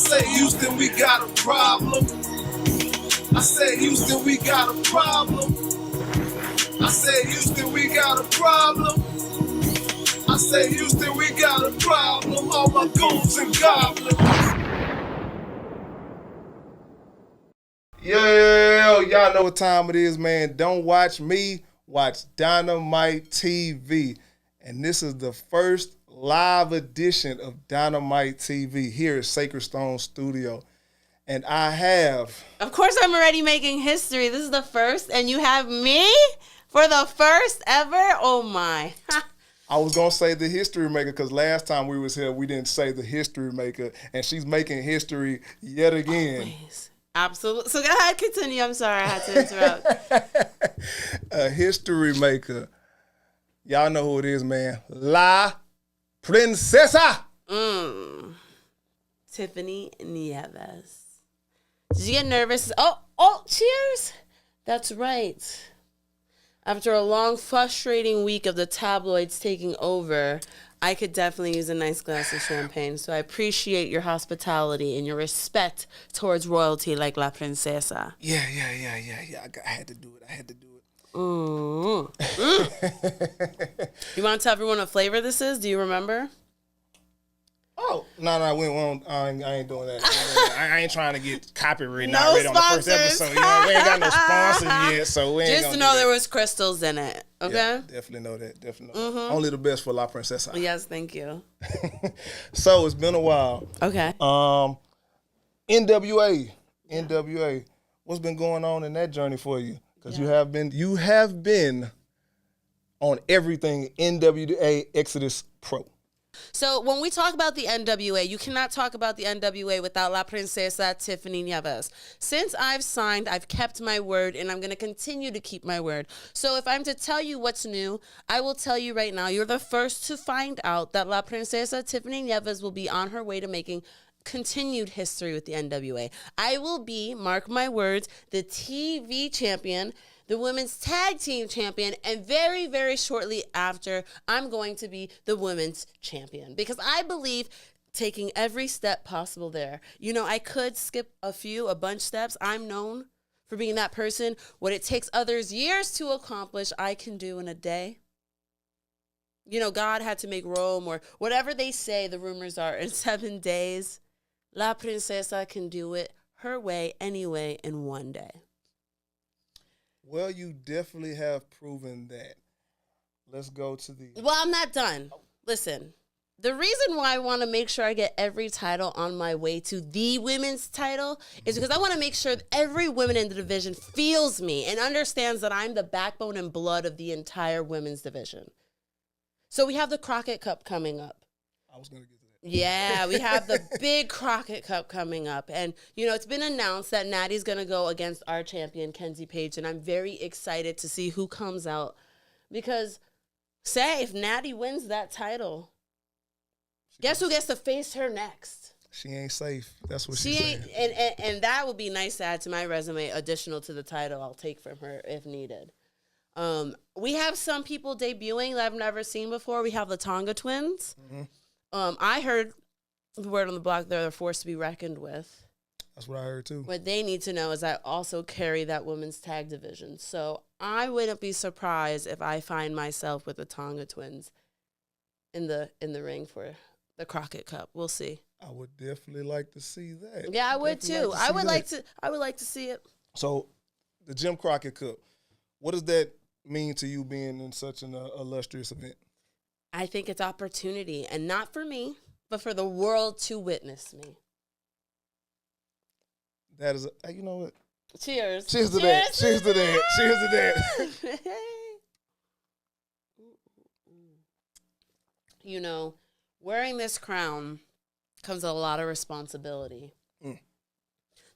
say, Houston, we got a problem. I say, Houston, we got a problem. I say, Houston, we got a problem. I say, Houston, we got a problem. All my goons and goblins. Yo, y'all know what time it is, man. Don't watch me, watch Dynamite TV. And this is the first live edition of Dynamite TV here at Sacred Stone Studio. And I have... Of course, I'm already making history. This is the first, and you have me for the first ever? Oh, my. I was going to say the history maker because last time we was here, we didn't say the history maker. And she's making history yet again. Always. Absolutely. So go ahead, continue. I'm sorry, I had to interrupt. A history maker. Y'all know who it is, man. La Princesa. Tiffany Nieves. Did you get nervous? Oh, cheers. That's right. After a long, frustrating week of the tabloids taking over, I could definitely use a nice glass of champagne. So I appreciate your hospitality and your respect towards royalty like La Princesa. Yeah. I had to do it. You want to tell everyone what flavor this is? Do you remember? Oh, no, we won't. I ain't doing that. I ain't trying to get copywritten No already on the sponsors. first episode. You know, we ain't got no sponsors yet, so we ain't Just gonna to know do there that. was crystals in it, okay? Yeah, definitely know that. Only the best for La Princesa. Yes, thank you. So it's been a while. Okay. NWA. What's been going on in that journey for you? Because you have been on everything NWA Exodus Pro. So when we talk about the NWA, you cannot talk about the NWA without La Princesa Tiffany Nieves. Since I've signed, I've kept my word, and I'm going to continue to keep my word. So if I'm to tell you what's new, I will tell you right now, you're the first to find out that La Princesa Tiffany Nieves will be on her way to making continued history with the NWA. I will be, mark my words, the TV champion, the women's tag team champion, and very, very shortly after, I'm going to be the women's champion. Because I believe taking every step possible there. You know, I could skip a bunch steps. I'm known for being that person. What it takes others years to accomplish, I can do in a day. You know, God had to make Rome, or whatever they say, the rumors are, in 7 days. La Princesa can do it her way, anyway, in one day. Well, you definitely have proven that. Let's go to the... Well, I'm not done. Listen, the reason why I want to make sure I get every title on my way to the women's title is because I want to make sure that every woman in the division feels me and understands that I'm the backbone and blood of the entire women's division. So we have the Crockett Cup coming up. I was going to get to that. Yeah, we have the big Crockett Cup coming up. And, you know, it's been announced that Natty's going to go against our champion, Kenzie Page. And I'm very excited to see who comes out. Because, say, if Natty wins that title, guess who gets to face her next? She ain't safe. That's what She she's ain't, saying. and that would be nice to add to my resume, additional to the title I'll take from her if needed. We have some people debuting that I've never seen before. We have the Tonga twins. Mm-hmm. I heard the word on the block, they're a force to be reckoned with. That's what I heard, too. What they need to know is I also carry that women's tag division. So I wouldn't be surprised if I find myself with the Tonga twins in the ring for the Crockett Cup. We'll see. I would definitely like to see that. Yeah, I would too. I would like to see it. So, the Jim Crockett Cup, what does that mean to you being in such an illustrious event? I think it's opportunity, and not for me, but for the world to witness me. That is, you know what? Cheers. Cheers to that. Cheers to that. Cheers to that. You know, wearing this crown comes a lot of responsibility.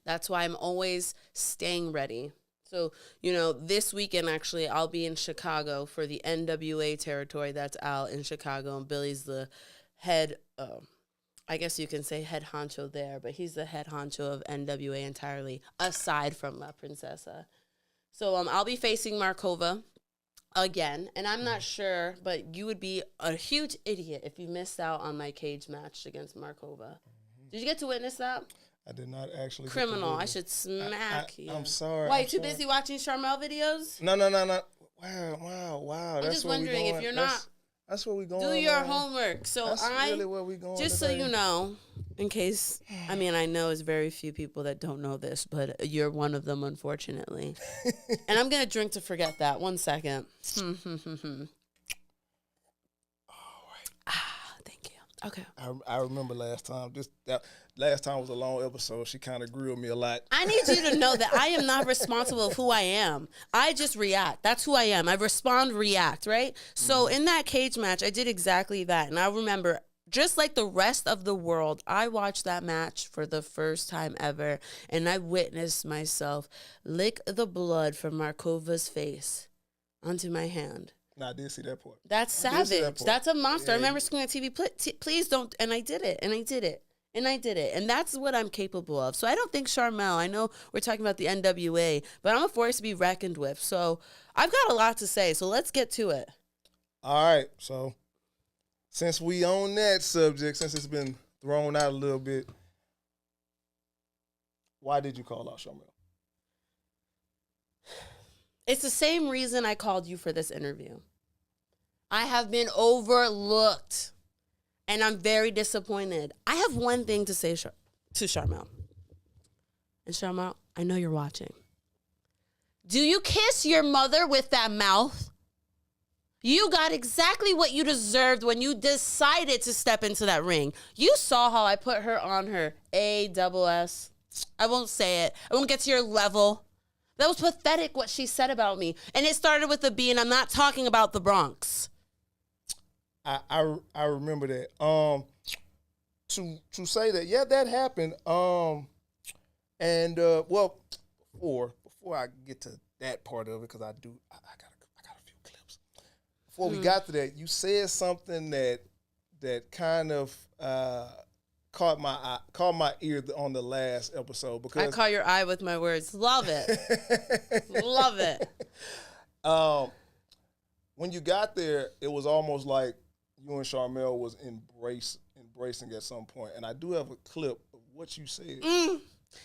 That's why I'm always staying ready. So, you know, this weekend, actually, I'll be in Chicago for the NWA territory. That's out in Chicago, and Billy's the head, I guess you can say head honcho there, but he's the head honcho of NWA entirely, aside from La Princesa. So I'll be facing Markova again, and I'm not sure, but you would be a huge idiot if you missed out on my cage match against Markova. Did you get to witness that? I did not actually. Criminal. I should smack you. I'm sorry. Why, you too busy watching Charmel videos? No. Wow. I'm just wondering if you're not. That's where we going. Do your homework. So that's really where we going. Just today. so you know, in case, I mean, I know it's very few people that don't know this, but you're one of them, unfortunately. And I'm gonna drink to forget that. 1 second. Thank you. Okay. I remember last time. Last time was a long episode. She kind of grilled me a lot. I need you to know that I am not responsible of who I am. I just react. That's who I am. I respond, react, right? So in that cage match, I did exactly that. And I remember, just like the rest of the world, I watched that match for the first time ever. And I witnessed myself lick the blood from Markova's face onto my hand. No, I did see that part. That's savage. That's a monster. I remember screaming at TV, please don't. And I did it. And that's what I'm capable of. So I don't think Charmel, I know we're talking about the NWA, but I'm a force to be reckoned with. So I've got a lot to say. So let's get to it. All right. So since we on that subject, since it's been thrown out a little bit, why did you call out Charmel? It's the same reason I called you for this interview. I have been overlooked. And I'm very disappointed. I have one thing to say to Charmel. And Charmel, I know you're watching. Do you kiss your mother with that mouth? You got exactly what you deserved when you decided to step into that ring. You saw how I put her on her ASS. I won't say it. I won't get to your level. That was pathetic what she said about me. And it started with a B, and I'm not talking about the Bronx. I remember that. To say that, yeah, that happened. Well, before I get to that part of it, because I got a few clips. Before we got to that, you said something that kind of caught my ear on the last episode, because I caught your eye with my words. Love it. Love it. When you got there, it was almost like you and Charmel was embracing at some point. And I do have a clip of what you said.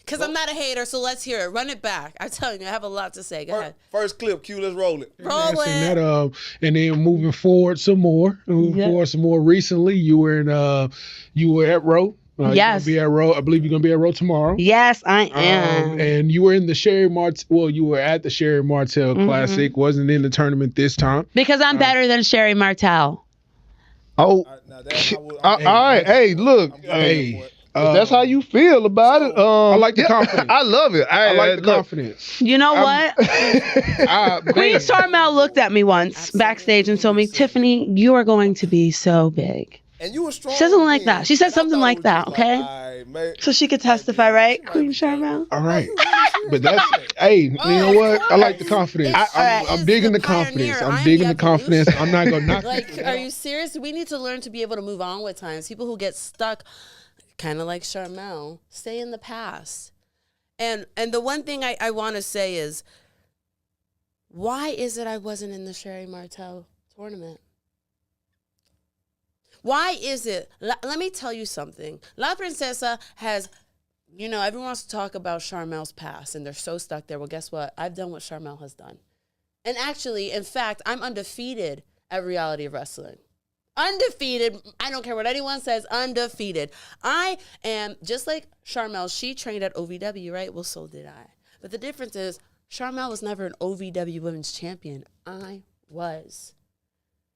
Because I'm not a hater, so let's hear it. Run it back. I'm telling you, I have a lot to say. Go ahead. First clip, Q, let's roll it. Roll it. And then moving forward some more. Recently, you were at Row. Yes. Be at Row. I believe you're gonna be at Row tomorrow. Yes, I am. And you were in the Sherry Martel. Well, you were at the Sherry Martel Classic. Wasn't in the tournament this time Because I'm better than Sherry Martel. Oh, all right. Hey, look. Hey, if that's how you feel about it. I like the confidence. I love it. I like the confidence. You know what? Queen Charmel looked at me once backstage and told me, Tiffany, you are going to be so big. And you were strong. She said something like that. She said something like that, okay? So she could testify, right, Queen Charmel? All right. But that's, hey, you know what? I like the confidence. I'm digging the confidence. I'm digging the confidence. I'm not going to knock it. Are you serious? We need to learn to be able to move on with times. People who get stuck, kind of like Charmel, stay in the past. And the one thing I want to say is, why is it I wasn't in the Sherry Martel tournament? Why is it? Let me tell you something. La Princesa has, everyone wants to talk about Charmel's past, and they're so stuck there. Well, guess what? I've done what Charmel has done. And actually, in fact, I'm undefeated at Reality of Wrestling. Undefeated. I don't care what anyone says. Undefeated. I am, just like Charmel, she trained at OVW, right? Well, so did I. But the difference is, Charmel was never an OVW Women's Champion. I was.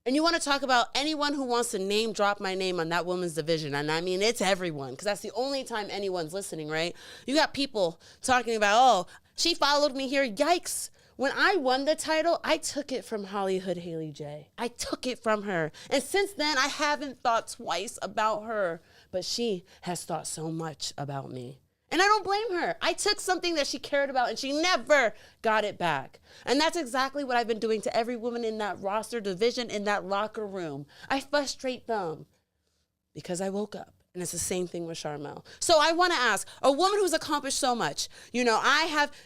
And you want to talk about anyone who wants to name drop my name on that women's division. And I mean, it's everyone, because that's the only time anyone's listening, right? You got people talking about, oh, she followed me here. Yikes. When I won the title, I took it from Hollywood Haley J. I took it from her. And since then, I haven't thought twice about her. But she has thought so much about me. And I don't blame her. I took something that she cared about and she never got it back. And that's exactly what I've been doing to every woman in that roster division, in that locker room. I frustrate them because I woke up And it's the same thing with Charmel. So I want to ask, a woman who's accomplished so much, you know,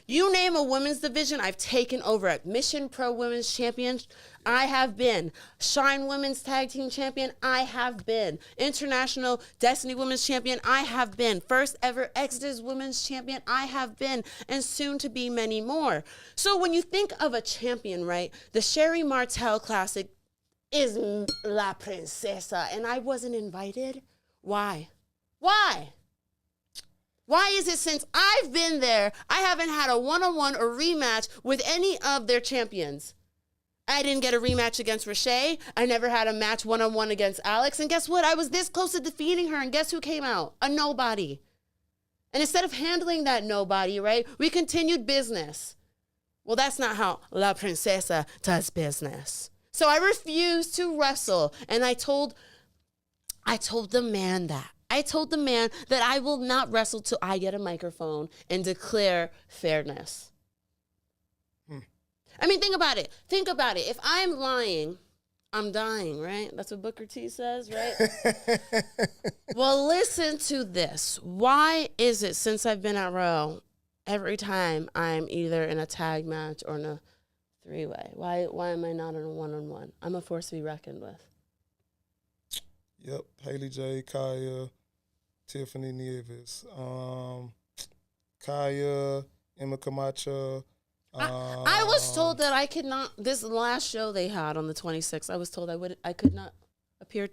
you name a women's division, I've taken over it. Mission Pro Women's Champion, I have been. Shine Women's Tag Team Champion, I have been. International Destiny Women's Champion, I have been. First ever Exodus Women's Champion, I have been. And soon to be many more. So when you think of a champion, right, the Sherry Martel Classic is La Princesa, and I wasn't invited. Why? Why? Why is it since I've been there, I haven't had a one-on-one or rematch with any of their champions? I didn't get a rematch against Ricochet. I never had a match one-on-one against Alex. And guess what? I was this close to defeating her. And guess who came out? A nobody. And instead of handling that nobody, right, we continued business. Well, that's not how La Princesa does business. So I refused to wrestle. And I told the man that. I told the man that I will not wrestle till I get a microphone and declare fairness. I mean, think about it. Think about it. If I'm lying, I'm dying, right? That's what Booker T says, right? Well, listen to this. Why is it since I've been at Raw, every time I'm either in a tag match or in a three-way? Why am I not in a one-on-one? I'm a force to be reckoned with. Yep, Haley J, Kaya, Tiffany Nieves, Kaya, Emma Camacho. I was told that I could not. This last show they had on the 26th, I was told I could not appear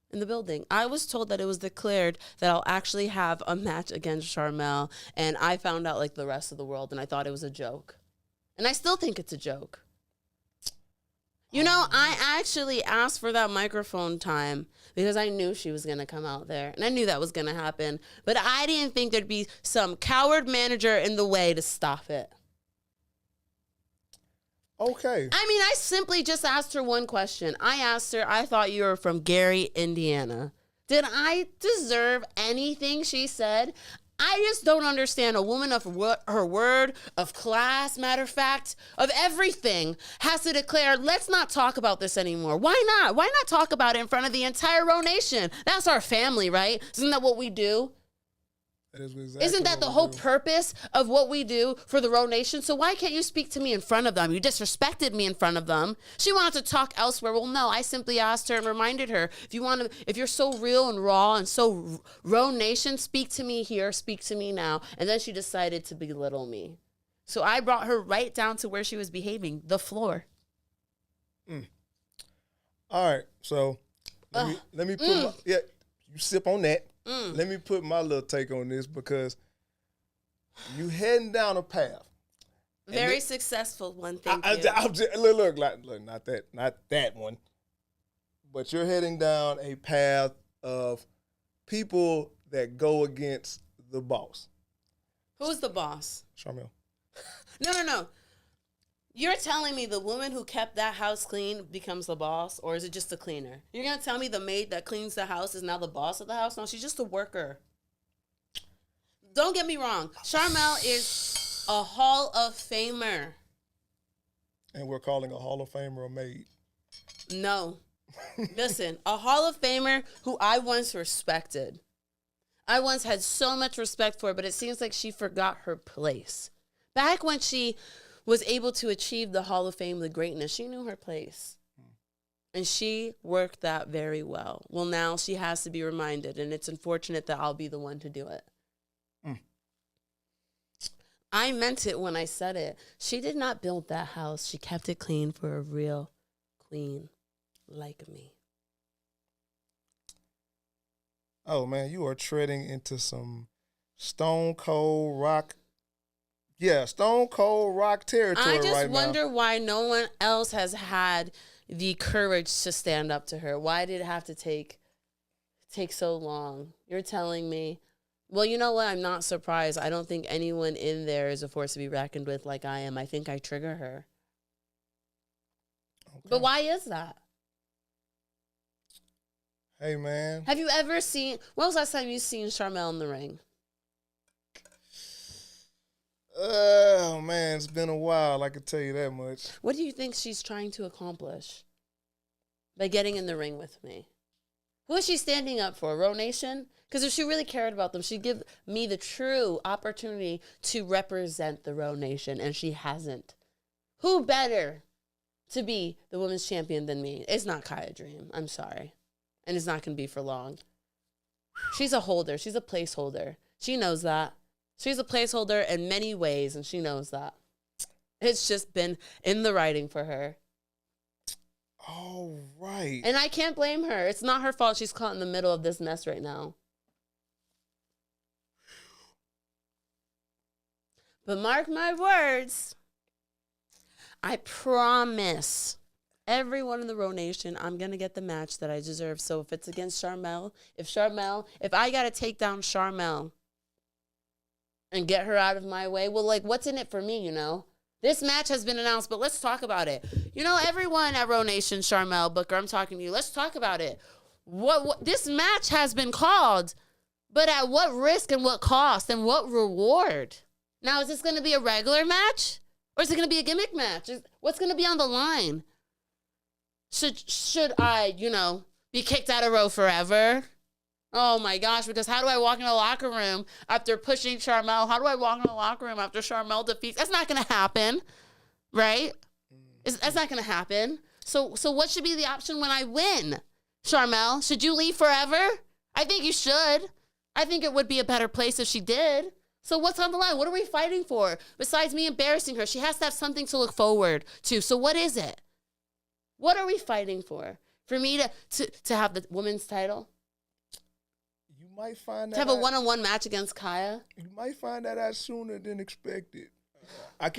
in the building. I was told that it was declared that I'll actually have a match against Charmel, and I found out like the rest of the world, and I thought it was a joke, and I still think it's a joke. You know, I actually asked for that microphone time because I knew she was going to come out there. And I knew that was going to happen. But I didn't think there'd be some coward manager in the way to stop it. Okay. I mean, I simply just asked her one question. I asked her, I thought you were from Gary, Indiana. Did I deserve anything she said? I just don't understand a woman of her word, of class, matter of fact, of everything, has to declare, let's not talk about this anymore. Why not? Why not talk about it in front of the entire Row Nation? That's our family, right? Isn't that what we do? That is exactly Isn't that the whole purpose of what we do for the Row Nation? So why can't you speak to me in front of them? You disrespected me in front of them. She wanted to talk elsewhere. Well, no, I simply asked her and reminded her, if you're so real and raw and so Row Nation, speak to me here, speak to me now. And then she decided to belittle me. So I brought her right down to where she was behaving, the floor. All right, so let me put you sip on that. Let me put my little take on this because you heading down a path. Very successful one, thank you. Look, not that one. But you're heading down a path of people that go against the boss. Who's the boss? Charmel. No. You're telling me the woman who kept that house clean becomes the boss, or is it just a cleaner? You're going to tell me the maid that cleans the house is now the boss of the house? No, she's just a worker. Don't get me wrong. Charmel is a Hall of Famer. And we're calling a Hall of Famer a maid. No. Listen, a Hall of Famer who I once respected. I once had so much respect for, but it seems like she forgot her place. Back when she was able to achieve the Hall of Fame, the greatness, she knew her place. And she worked that very well. Well, now she has to be reminded, and it's unfortunate that I'll be the one to do it. I meant it when I said it. She did not build that house. She kept it clean for a real queen like me. Oh, man, you are treading into some stone cold rock. Yeah, stone cold rock territory right now. I just wonder why no one else has had the courage to stand up to her. Why did it have to take so long? You're telling me. Well, you know what? I'm not surprised. I don't think anyone in there is a force to be reckoned with like I am. I think I trigger her. Okay. But why is that? Hey, man. Have you ever seen, when was the last time you seen Charmel in the ring? Oh, man, it's been a while. I can tell you that much. What do you think she's trying to accomplish by getting in the ring with me? Who is she standing up for? Ro Nation? Because if she really cared about them, she'd give me the true opportunity to represent the Ro Nation, and she hasn't. Who better to be the women's champion than me? It's not Kaya Dream. I'm sorry. And it's not going to be for long. She's a holder. She's a placeholder. She knows that. She's a placeholder in many ways, and she knows that. It's just been in the writing for her. All right. And I can't blame her. It's not her fault she's caught in the middle of this mess right now. But mark my words, I promise everyone in the Ro Nation, I'm going to get the match that I deserve. So if it's against Sharmell, if I got to take down Sharmell and get her out of my way, well, like, what's in it for me, you know? This match has been announced, but let's talk about it. You know, everyone at Ro Nation, Sharmell, Booker, I'm talking to you. Let's talk about it. What this match has been called, but at what risk and what cost and what reward? Now, is this going to be a regular match? Or is it going to be a gimmick match? What's going to be on the line? Should I, be kicked out of Ro forever? Oh, my gosh, because how do I walk in the locker room after pushing Sharmell? How do I walk in the locker room after Sharmell defeats? That's not going to happen, right? That's not going to happen. So what should be the option when I win? Sharmell, should you leave forever? I think you should. I think it would be a better place if she did. So what's on the line? What are we fighting for? Besides me embarrassing her, she has to have something to look forward to. So what is it? What are we fighting for? For me to have the women's title? You might find that to have a one-on-one match against Kaya? You might find that out sooner than expected. I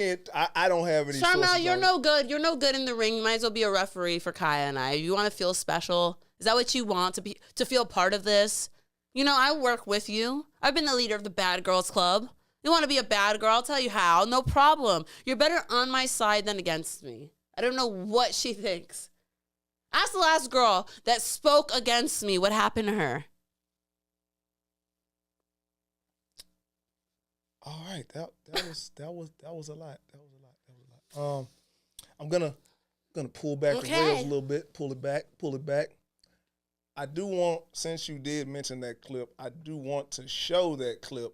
don't have any Sharmell, you're no good. You're no good in the ring. You might as well be a referee for Kaya and I. You want to feel special? Is that what you want, to feel part of this? I work with you. I've been the leader of the Bad Girls Club. You want to be a bad girl? I'll tell you how. No problem. You're better on my side than against me. I don't know what she thinks. Ask the last girl that spoke against me what happened to her. All right, that was a lot. That was a lot. I'm gonna pull back the rails a little bit. Pull it back. I do want, since you did mention that clip, I do want to show that clip.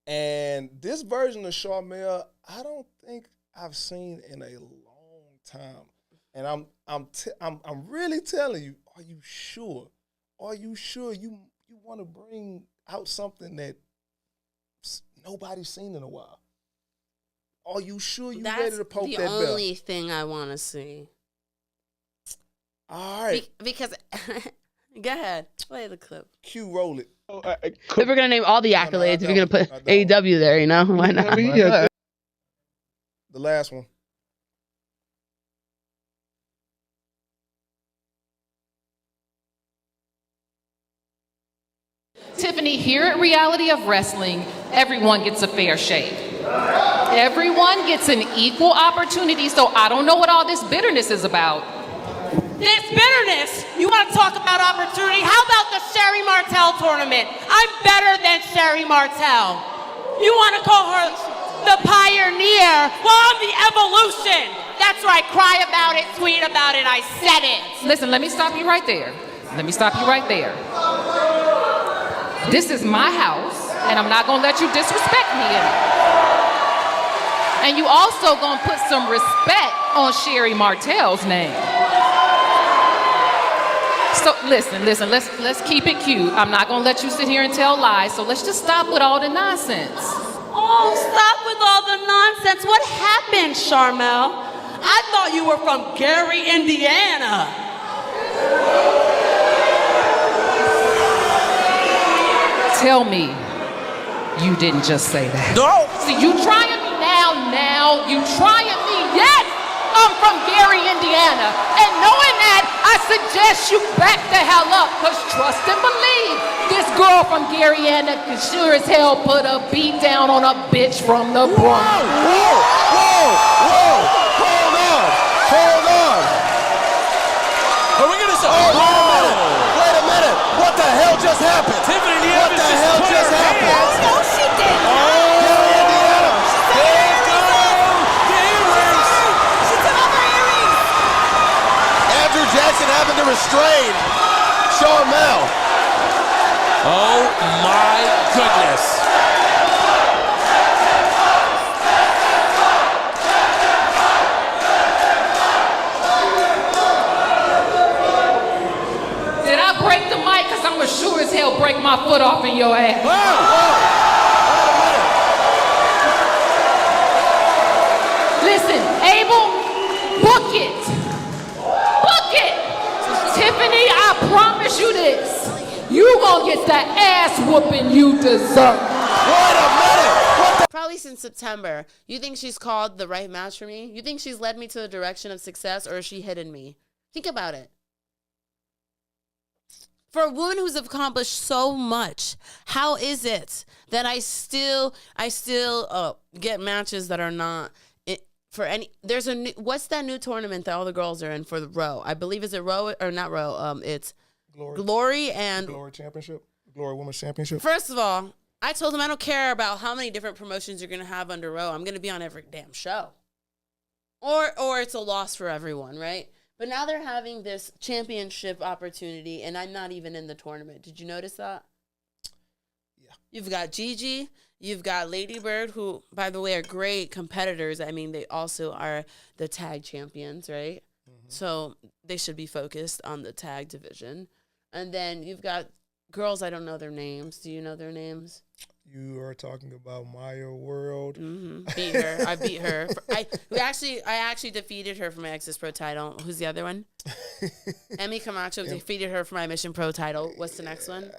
And this version of Sharmell, I don't think I've seen in a long time. And I'm really telling you, are you sure? Are you sure you want to bring out something that nobody's seen in a while? Are you sure you ready to poke that bell? That's the only thing I want to see. All right. Because, go ahead. Play the clip. Cue, roll it. If we're going to name all the accolades, if you're going to put AEW there, why not? The last one. Tiffany, here at Reality of Wrestling, everyone gets a fair shake. Everyone gets an equal opportunity, so I don't know what all this bitterness is about. This bitterness, you want to talk about opportunity? How about the Sherry Martel tournament? I'm better than Sherry Martel. You want to call her the pioneer? Well, I'm the evolution. That's right, cry about it, tweet about it, I said it. Listen, let me stop you right there. This is my house, and I'm not going to let you disrespect me in it. And you also going to put some respect on Sherry Martel's name. So listen, let's keep it cute. I'm not gonna let you sit here and tell lies, so let's just stop with all the nonsense. Oh, stop with all the nonsense. What happened, Sharmell? I thought you were from Gary, Indiana. Tell me you didn't just say that. No. See, you trying me now, you trying me, yes! I'm from Gary, Indiana. And knowing that, I suggest you back the hell up, because trust and believe, this girl from Gary, Indiana can sure as hell put a beat down on a bitch from the Bronx. Whoa! Hold on! Are we gonna say? Wait a minute! What the hell just happened? Tiffany What the hell just happened? No, she didn't. Jackson having to restrain Charmel. Oh my goodness. Did I break the mic? Because I'm going to sure as hell break my foot off in your ass. Listen, Abel, book it. Book it. Tiffany, I promise you this. You gonna get the ass whooping you deserve. Wait a minute. Probably since September. You think she's called the right match for me? You think she's led me to the direction of success, or is she hidden me? Think about it. For a woman who's accomplished so much, how is it that I still get matches that are not for any? There's a new, what's that new tournament that all the girls are in for the row? I believe, is it row or not row? It's Glory and Glory Championship, Glory Women's Championship. First of all, I told them I don't care about how many different promotions you're gonna have under row. I'm gonna be on every damn show, or it's a loss for everyone, right? But now they're having this championship opportunity, and I'm not even in the tournament. Did you notice that? Yeah. You've got Gigi. You've got Lady Bird, who, by the way, are great competitors. I mean, they also are the tag champions, right? Mm-hmm. So they should be focused on the tag division. And then you've got girls, I don't know their names. Do you know their names? You are talking about Maya World. Mm-hmm. Beat her. I beat her. I actually defeated her for my Access Pro title. Who's the other one? Emmy Camacho defeated her for my Mission Pro title. What's the next one?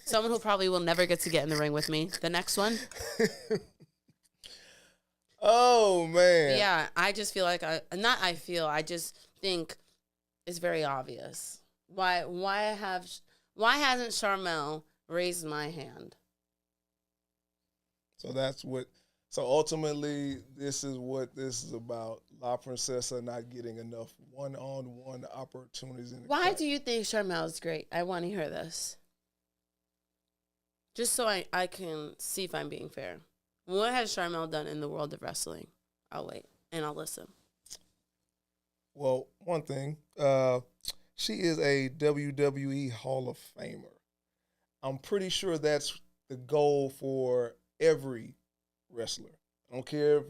Someone who probably will never get to get in the ring with me. The next one? Oh, man. Yeah, I just feel like I just think it's very obvious. Why hasn't Charmel raised my hand? So ultimately, this is what this is about. La Princesa not getting enough one-on-one opportunities. Why do you think Charmel is great? I want to hear this. Just so I can see if I'm being fair. What has Charmel done in the world of wrestling? I'll wait, and I'll listen. Well, one thing, she is a WWE Hall of Famer. I'm pretty sure that's the goal for every wrestler. I don't care if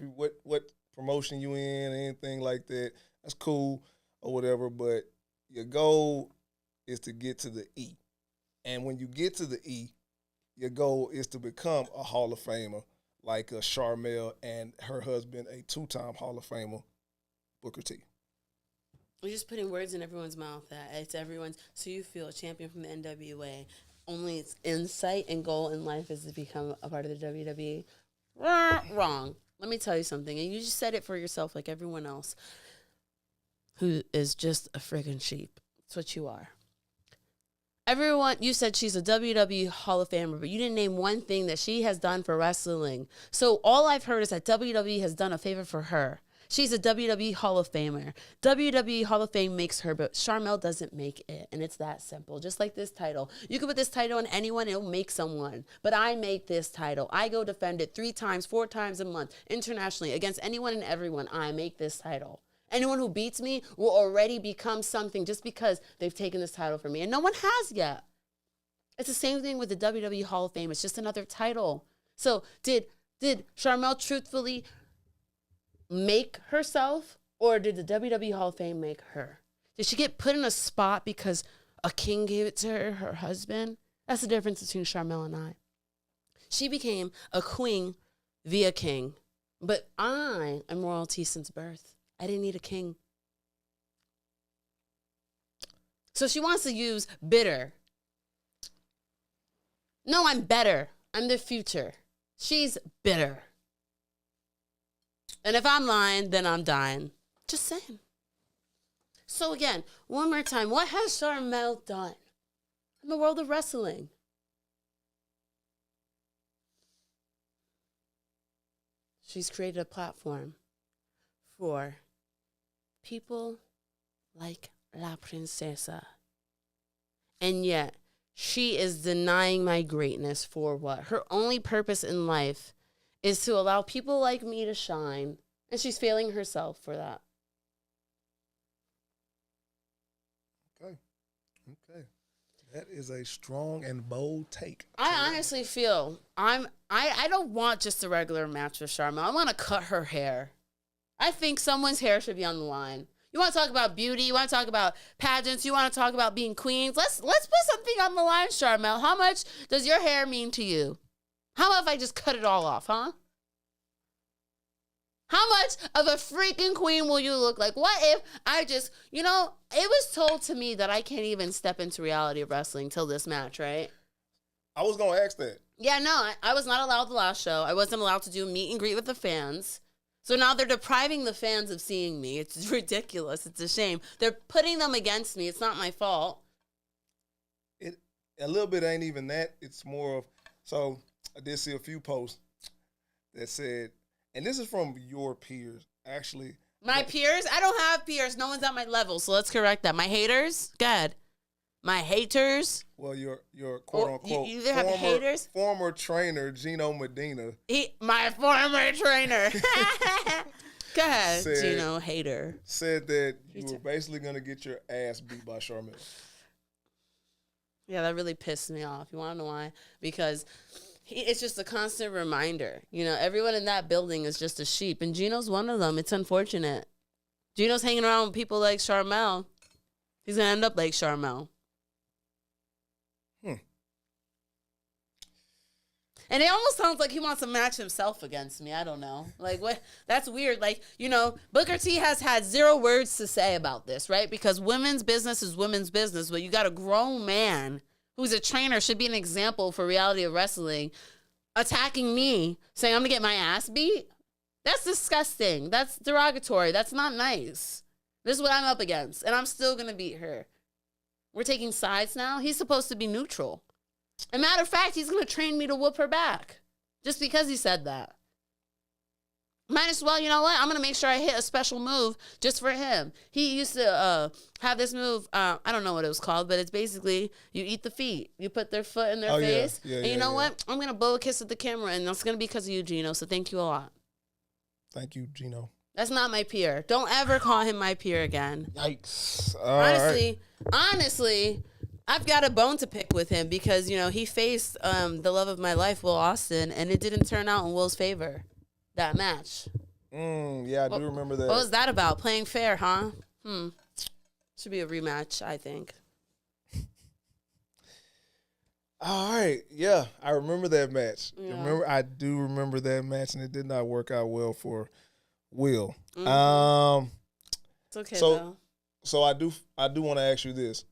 what promotion you in, anything like that. That's cool or whatever, but your goal is to get to the E. And when you get to the E, your goal is to become a Hall of Famer like a Charmel and her husband, a two-time Hall of Famer, Booker T. We're just putting words in everyone's mouth that it's everyone's. So you feel a champion from the NWA. Only its insight and goal in life is to become a part of the WWE. Wrong. Let me tell you something. And you just said it for yourself like everyone else who is just a friggin' sheep. That's what you are. Everyone, you said she's a WWE Hall of Famer, but you didn't name one thing that she has done for wrestling. So all I've heard is that WWE has done a favor for her. She's a WWE Hall of Famer. WWE Hall of Fame makes her, but Charmel doesn't make it. And it's that simple. Just like this title. You can put this title on anyone, it'll make someone. But I make this title. I go defend it 3 times, 4 times a month, internationally, against anyone and everyone. I make this title. Anyone who beats me will already become something just because they've taken this title from me. And no one has yet. It's the same thing with the WWE Hall of Fame. It's just another title. So did Charmel truthfully make herself, or did the WWE Hall of Fame make her? Did she get put in a spot because a king gave it to her husband? That's the difference between Charmel and I. She became a queen via king, but I am royalty since birth. I didn't need a king. So she wants to use bitter. No, I'm better. I'm the future. She's bitter. And if I'm lying, then I'm dying. Just saying. So again, one more time, what has Charmel done in the world of wrestling? She's created a platform for people like La Princesa. And yet, she is denying my greatness for what? Her only purpose in life is to allow people like me to shine. And she's failing herself for that. Okay. Okay. That is a strong and bold take. I honestly feel I don't want just a regular match with Charmel. I want to cut her hair. I think someone's hair should be on the line. You want to talk about beauty? You want to talk about pageants? You want to talk about being queens? Let's put something on the line, Charmel. How much does your hair mean to you? How about if I just cut it all off, huh? How much of a freaking queen will you look like? What if I just, it was told to me that I can't even step into reality wrestling till this match, right? I was going to ask that. Yeah, no, I was not allowed the last show. I wasn't allowed to do a meet and greet with the fans. So now they're depriving the fans of seeing me. It's ridiculous. It's a shame. They're putting them against me. It's not my fault. A little bit ain't even that. It's more of, so I did see a few posts that said, and this is from your peers, actually. My peers? I don't have peers. No one's at my level, so let's correct that. My haters? Go ahead. My haters? Well, your quote-unquote you either have haters? Former trainer, Gino Medina. My former trainer. Go ahead, Gino, hater. Said that you were basically going to get your ass beat by Charmel. Yeah, that really pissed me off. You want to know why? Because it's just a constant reminder. Everyone in that building is just a sheep, and Gino's one of them. It's unfortunate. Gino's hanging around with people like Charmel. He's going to end up like Charmel. And it almost sounds like he wants to match himself against me. I don't know. Like, what? That's weird. Like, Booker T has had 0 words to say about this, right? Because women's business is women's business. But you got a grown man who's a trainer, should be an example for reality of wrestling, attacking me, saying I'm going to get my ass beat. That's disgusting. That's derogatory. That's not nice. This is what I'm up against. And I'm still going to beat her. We're taking sides now. He's supposed to be neutral. As a matter of fact, he's going to train me to whoop her back just because he said that. Might as well, you know what? I'm going to make sure I hit a special move just for him. He used to have this move. I don't know what it was called, but it's basically you eat the feet. You put their foot in their face. Yeah, and you know what? I'm going to blow a kiss at the camera, and that's going to be because of you, Gino. So thank you a lot. Thank you, Gino. That's not my peer. Don't ever call him my peer again. Yikes. Honestly, I've got a bone to pick with him because, he faced the love of my life, Will Austin, and it didn't turn out in Will's favor, that match. Yeah, I do remember that. What was that about? Playing fair, huh? Should be a rematch, I think. All right. Yeah, I remember that match. Yeah. I do remember that match, and it did not work out well for Will. Mm-hmm. It's okay, though. So I do want to ask you this.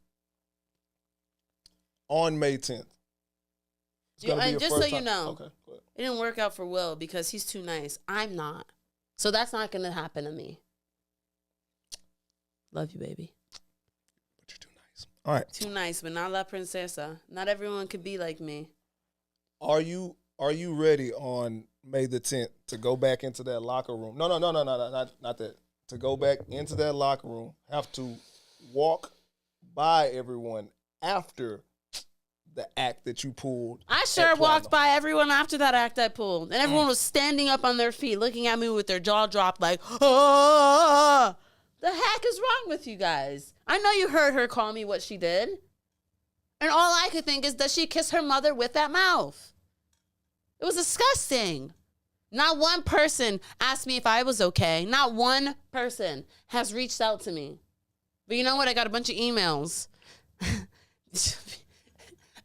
On May 10th. And just so you know, okay, go ahead. It didn't work out for Will because he's too nice. I'm not. So that's not going to happen to me. Love you, baby. But you're too nice. All right. Too nice, but not La Princesa. Not everyone could be like me. Are you ready on May the 10th to go back into that locker room? No, not that. To go back into that locker room, have to walk by everyone after the act that you pulled. I sure walked by everyone after that act I pulled. And everyone was standing up on their feet, looking at me with their jaw dropped like, oh, the heck is wrong with you guys? I know you heard her call me what she did. And all I could think is, does she kiss her mother with that mouth? It was disgusting. Not one person asked me if I was okay. Not one person has reached out to me. But you know what? I got a bunch of emails.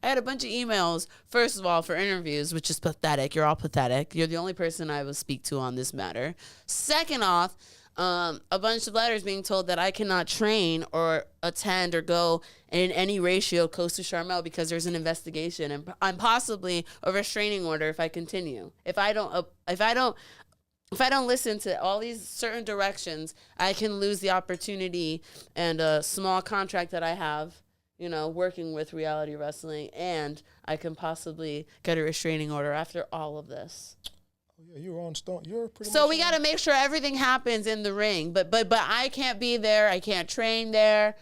I had a bunch of emails, first of all, for interviews, which is pathetic. You're all pathetic. You're the only person I will speak to on this matter. Second off, a bunch of letters being told that I cannot train or attend or go in any ratio close to Charmel because there's an investigation and I'm possibly a restraining order if I continue. If I don't listen to all these certain directions, I can lose the opportunity and a small contract that I have, working with reality wrestling, and I can possibly get a restraining order after all of this. Oh yeah, you're on stone. You're pretty. So we got to make sure everything happens in the ring, but I can't be there. I can't train there.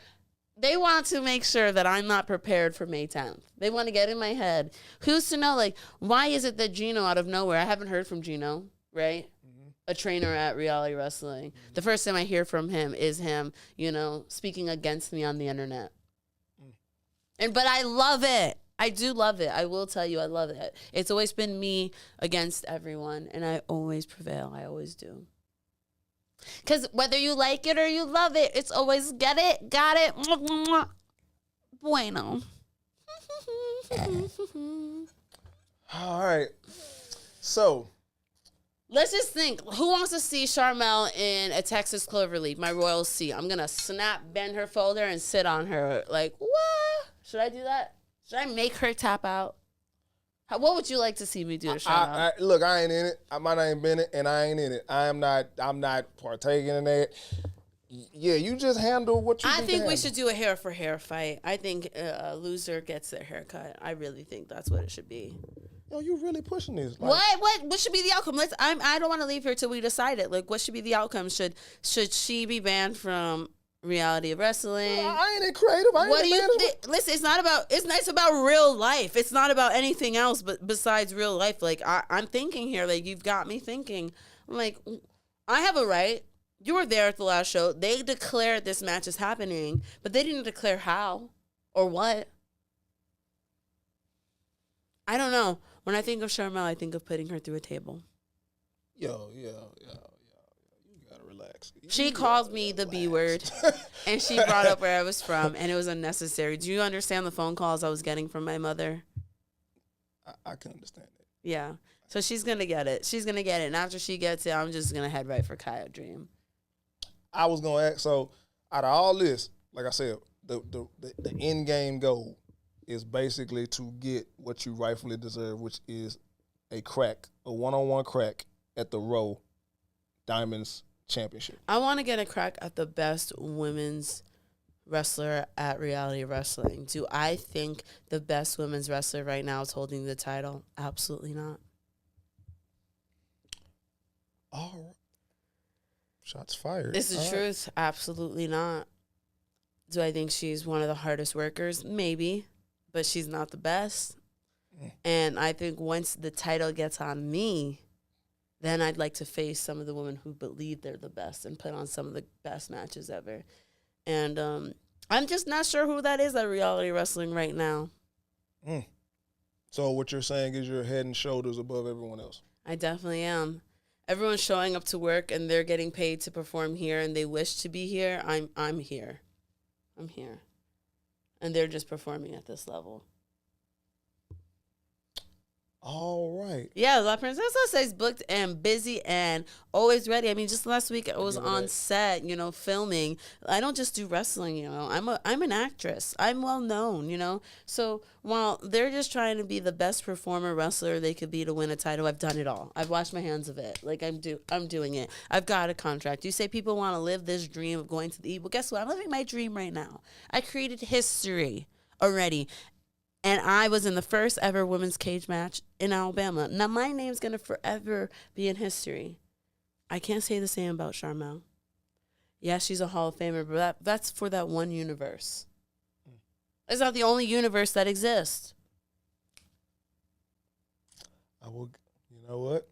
They want to make sure that I'm not prepared for May 10th. They want to get in my head. Who's to know? Like, why is it that Gino out of nowhere? I haven't heard from Gino, right? A trainer at reality wrestling. The first time I hear from him is him, speaking against me on the internet. But I love it. I do love it. I will tell you, I love it. It's always been me against everyone, and I always prevail. I always do. Because whether you like it or you love it, it's always get it, got it, bueno. All right. So let's just think. Who wants to see Sharmell in a Texas Cloverleaf, my royal seat? I'm going to bend her folder, and sit on her. Like, what? Should I do that? Should I make her tap out? What would you like to see me do to Sharmell? Look, I ain't in it. My name Bennett, and I ain't in it. I'm not partaking in that. Yeah, you just handle what you I think we should do a hair for hair fight. I think a loser gets their haircut. I really think that's what it should be. Yo, you really pushing this. Like, what should be the outcome? I don't want to leave here till we decide it. Like, what should be the outcome? Should she be banned from reality wrestling? I ain't creative. What do you think? Listen, it's about real life. It's not about anything else but besides real life. Like, I'm thinking here, like, you've got me thinking. I'm like, I have a right. You were there at the last show. They declared this match is happening, but they didn't declare how or what. I don't know. When I think of Sharmell, I think of putting her through a table. Yo. You gotta relax. She called me the B word, and she brought up where I was from, and it was unnecessary. Do you understand the phone calls I was getting from my mother? I can understand that. Yeah. So she's going to get it. She's going to get it. And after she gets it, I'm just going to head right for Kaya Dream. I was going to ask, so out of all this, like I said, the end game goal is basically to get what you rightfully deserve, which is a one-on-one crack at the Raw Diamonds Championship. I want to get a crack at the best women's wrestler at reality wrestling. Do I think the best women's wrestler right now is holding the title? Absolutely not. All right. Shots fired. It's the truth. Right. Absolutely not. Do I think she's one of the hardest workers? Maybe. But she's not the best. And I think once the title gets on me, then I'd like to face some of the women who believe they're the best and put on some of the best matches ever. And I'm just not sure who that is at reality wrestling right now. So what you're saying is you're head and shoulders above everyone else. I definitely am. Everyone's showing up to work and they're getting paid to perform here and they wish to be here. I'm here. I'm here. And they're just performing at this level. All right. Yeah, La Princesa is booked and busy and always ready. I mean, just last week I was on set, filming. I don't just do wrestling, I'm an actress. I'm well known, So while they're just trying to be the best performer wrestler they could be to win a title, I've done it all. I've washed my hands of it. Like I'm doing it. I've got a contract. You say people want to live this dream of going to the E. Well, guess what? I'm living my dream right now. I created history already. And I was in the first ever women's cage match in Alabama. Now, my name's going to forever be in history. I can't say the same about Sharmell. Yeah, she's a Hall of Famer, but that's for that one universe. It's not the only universe that exists. I will, you know what?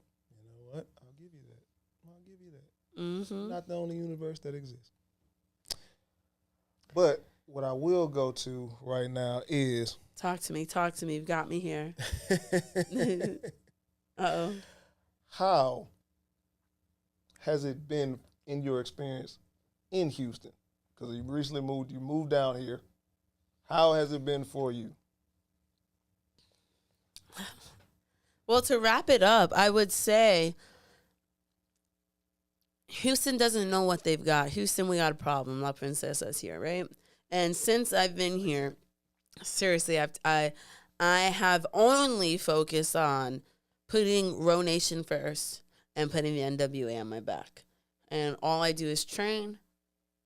I'll give you that. Mm-hmm. Not the only universe that exists. But what I will go to right now is... Talk to me. You've got me here. Uh-oh. How has it been in your experience in Houston? Because you recently moved down here. How has it been for you? Well, to wrap it up, I would say Houston doesn't know what they've got. Houston, we got a problem. La Princesa's here, right? And since I've been here, seriously, I have only focused on putting Row Nation first and putting the NWA on my back. And all I do is train,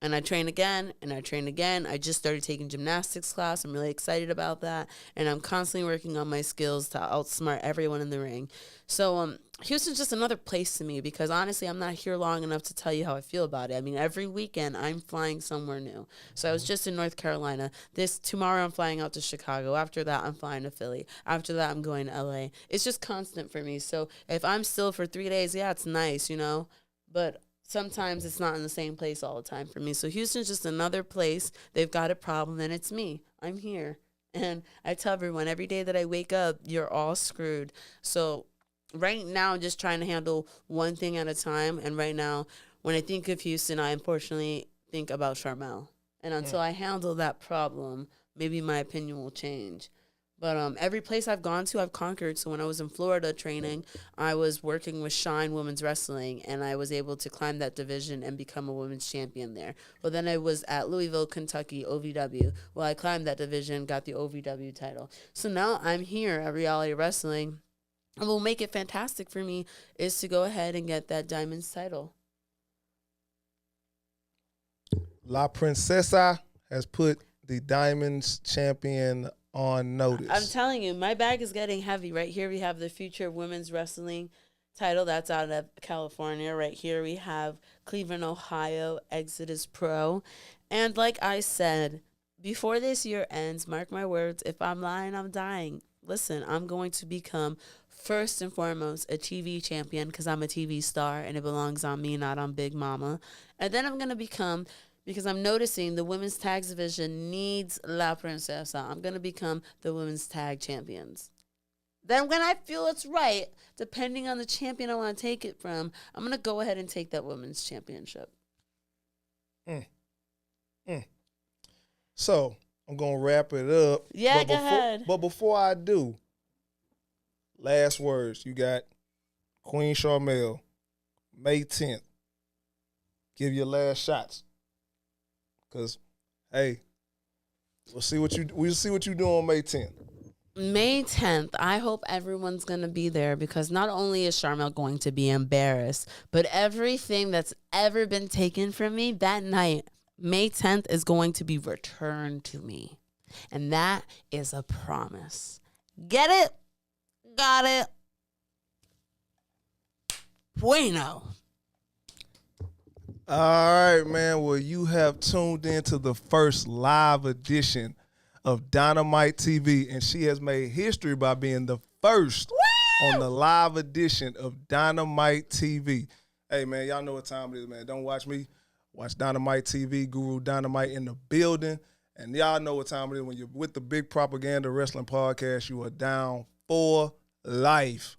and I train again, and I train again. I just started taking gymnastics class. I'm really excited about that. And I'm constantly working on my skills to outsmart everyone in the ring. So Houston's just another place to me because, honestly, I'm not here long enough to tell you how I feel about it. I mean, every weekend I'm flying somewhere new. So I was just in North Carolina. Tomorrow I'm flying out to Chicago. After that, I'm flying to Philly. After that, I'm going to LA. It's just constant for me. So if I'm still for 3 days, yeah, it's nice, But sometimes it's not in the same place all the time for me. So Houston's just another place. They've got a problem, and it's me. I'm here. And I tell everyone, every day that I wake up, you're all screwed. So right now, I'm just trying to handle one thing at a time. And right now, when I think of Houston, I unfortunately think about Charmel. And until I handle that problem, maybe my opinion will change. But every place I've gone to, I've conquered. So when I was in Florida training, I was working with Shine Women's Wrestling, and I was able to climb that division and become a women's champion there. Well, then I was at Louisville, Kentucky, OVW. Well, I climbed that division, got the OVW title. So now I'm here at Reality Wrestling. And what will make it fantastic for me is to go ahead and get that Diamonds title. La Princesa has put the Diamonds champion on notice. I'm telling you, my bag is getting heavy. Right here we have the Future Women's Wrestling title. That's out of California. Right here we have Cleveland, Ohio, Exodus Pro. And like I said, before this year ends, mark my words, if I'm lying, I'm dying. Listen, I'm going to become, first and foremost, a TV champion because I'm a TV star and it belongs on me, not on Big Mama. And then I'm going to become, because I'm noticing the women's tag division needs La Princesa, I'm going to become the women's tag champions. Then when I feel it's right, depending on the champion I want to take it from, I'm going to go ahead and take that women's championship. So I'm going to wrap it up. Yeah, go ahead. But before I do, last words. You got Queen Charmel, May 10th. Give your last shots. Because, hey, we'll see what you do on May 10th. May 10th, I hope everyone's going to be there because not only is Charmel going to be embarrassed, but everything that's ever been taken from me that night, May 10th, is going to be returned to me. And that is a promise. Get it? Got it? Bueno. All right, man. Well, you have tuned into the first live edition of Dynamite TV, and she has made history by being the first on the live edition of Dynamite TV. Hey, man, y'all know what time it is, man. Don't watch me. Watch Dynamite TV, Guru Dynamite in the building. And y'all know what time it is. When you're with the Big Propaganda Wrestling Podcast, you are down for life.